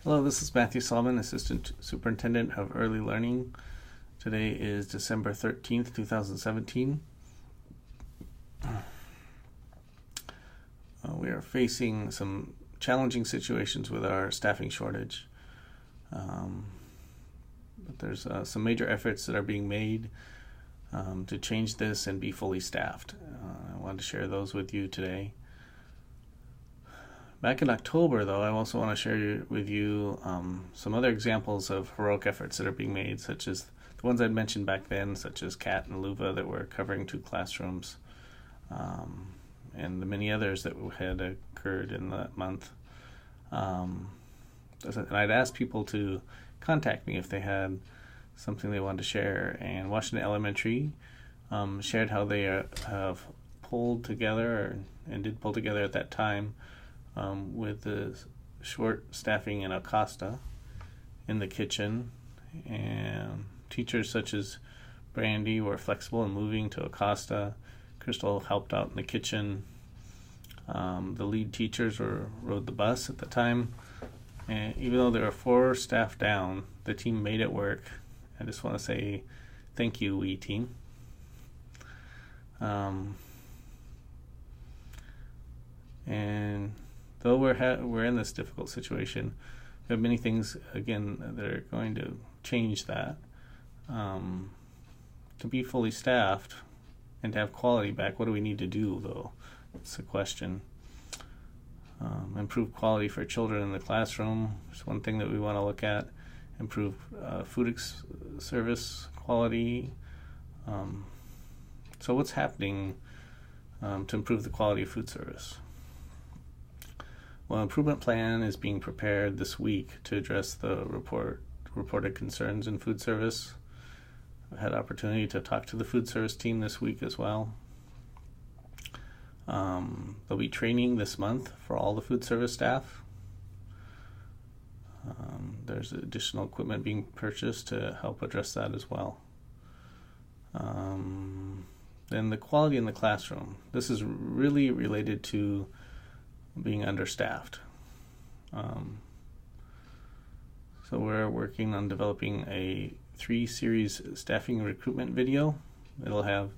Hello, this is Matthew Solomon, Assistant Superintendent of Early Learning. Today is December 13th, 2017. We are facing some challenging situations with our staffing shortage. But there's some major efforts that are being made to change this and be fully staffed. I wanted to share those with you today. Back in October, though, I also want to share with you some other examples of heroic efforts that are being made, such as the ones I'd mentioned back then, such as CAT and LUVA that were covering 2 classrooms, and the many others that had occurred in that month. And I'd asked people to contact me if they had something they wanted to share, and Washington Elementary shared how they have pulled together, and did pull together at that time, with the short staffing in Acosta in the kitchen, and teachers such as Brandy were flexible in moving to Acosta. Crystal helped out in the kitchen. The lead teachers rode the bus at the time, and even though there were 4 staff down, the team made it work. I just want to say thank you, WE team. And though we're in this difficult situation, we have many things, again, that are going to change that. To be fully staffed and to have quality back, what do we need to do, though? It's the question. Improve quality for children in the classroom is one thing that we want to look at. Improve food service quality. So what's happening to improve the quality of food service? Well, an improvement plan is being prepared this week to address the reported concerns in food service. I've had opportunity to talk to the food service team this week as well. There'll be training this month for all the food service staff. There's additional equipment being purchased to help address that as well. Then the quality in the classroom. This is really related to being understaffed. So we're working on developing a 3-series staffing recruitment video. It'll have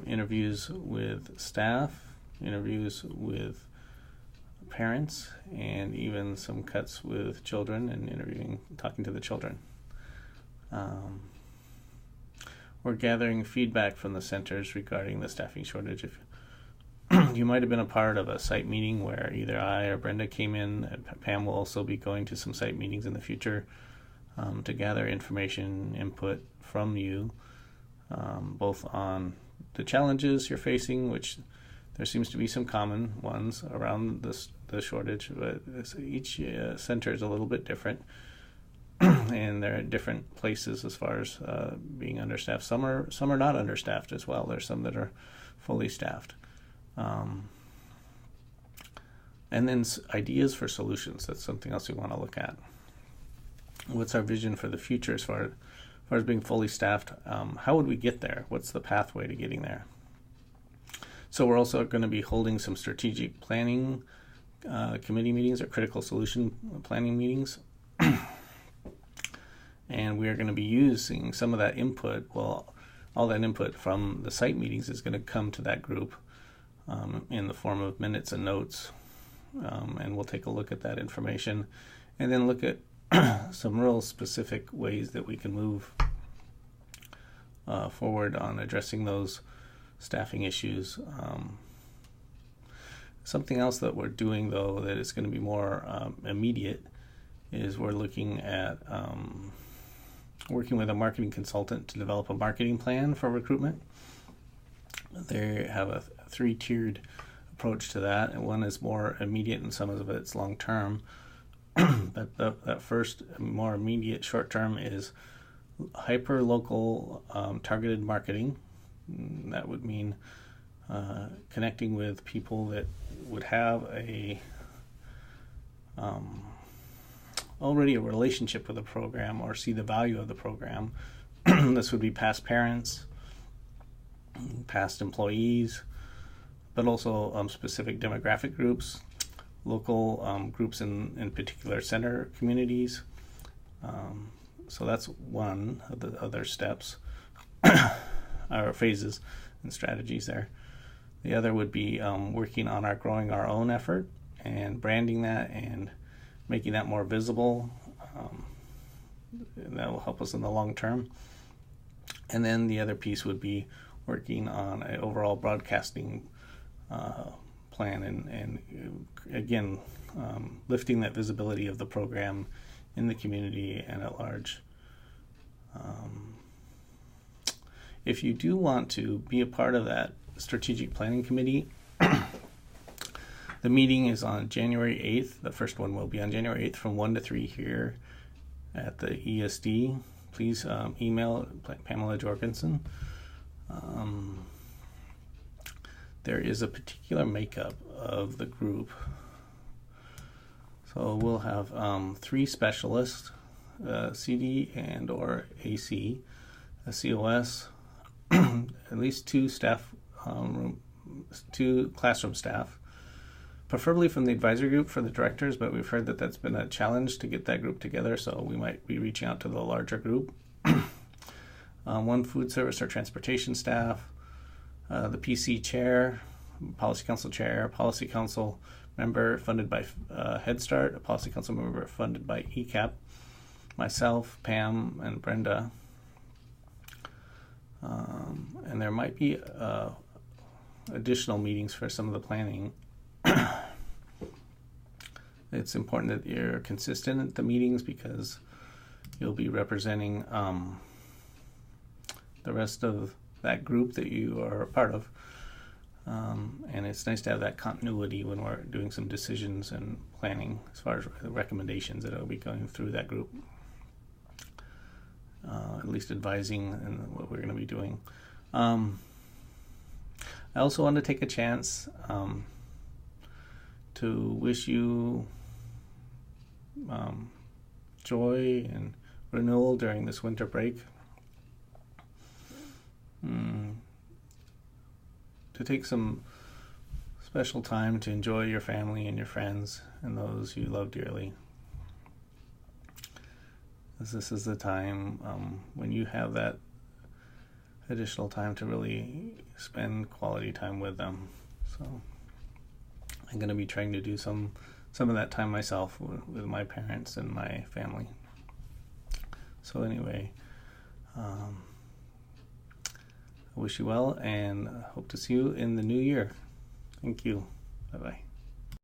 interviews with staff, interviews with parents, and even some cuts with children and talking to the children. We're gathering feedback from the centers regarding the staffing shortage. If you might have been a part of a site meeting where either I or Brenda came in, and Pam will also be going to some site meetings in the future to gather information, input from you, both on the challenges you're facing, which there seems to be some common ones around the shortage, but each center is a little bit different, and they're at different places as far as being understaffed. Some are not understaffed as well. There's some that are fully staffed. And then ideas for solutions. That's something else we want to look at. What's our vision for the future as far as being fully staffed? How would we get there? What's the pathway to getting there? So we're also going to be holding some strategic planning committee meetings, or critical solution planning meetings. And we are going to be using some of that input. Well, all that input from the site meetings is going to come to that group in the form of minutes and notes. And we'll take a look at that information and then look at some real specific ways that we can move forward on addressing those staffing issues. Something else that we're doing, though, that is going to be more immediate is we're looking at working with a marketing consultant to develop a marketing plan for recruitment. They have a 3-tiered approach to that, and one is more immediate and some of it's long-term. But that first, more immediate short-term is hyper-local targeted marketing. That would mean connecting with people that would have already a relationship with the program or see the value of the program. This would be past parents, past employees, but also specific demographic groups local groups in particular center communities. So that's one of the other steps or phases and strategies there. The other would be working on growing our own effort and branding that and making that more visible. And that will help us in the long term. And then the other piece would be working on an overall broadcasting plan and again, lifting that visibility of the program in the community and at large. If you do want to be a part of that strategic planning committee, the meeting is on January 8th. The first one will be on January 8th from 1 to 3 here at the ESD. Please email Pamela Jorgensen. There is a particular makeup of the group. So we'll have 3 specialists, CD and or AC, a COS, at least 2 staff, 2 classroom staff, preferably from the advisory group for the directors, but we've heard that that's been a challenge to get that group together, so we might be reaching out to the larger group. 1 food service or transportation staff, the PC chair, policy council chair, policy council member funded by Head Start, a policy council member funded by ECAP, myself, Pam, and Brenda. And there might be additional meetings for some of the planning. It's important that you're consistent at the meetings because you'll be representing the rest of that group that you are a part of. And it's nice to have that continuity when we're doing some decisions and planning as far as the recommendations that will be going through that group. At least advising and what we're going to be doing. I also want to take a chance to wish you joy and renewal during this winter break. To take some special time to enjoy your family and your friends and those you love dearly. This is the time when you have that additional time to really spend quality time with them. So I'm going to be trying to do some of that time myself with my parents and my family. So anyway, I wish you well and hope to see you in the new year. Thank you. Bye-bye.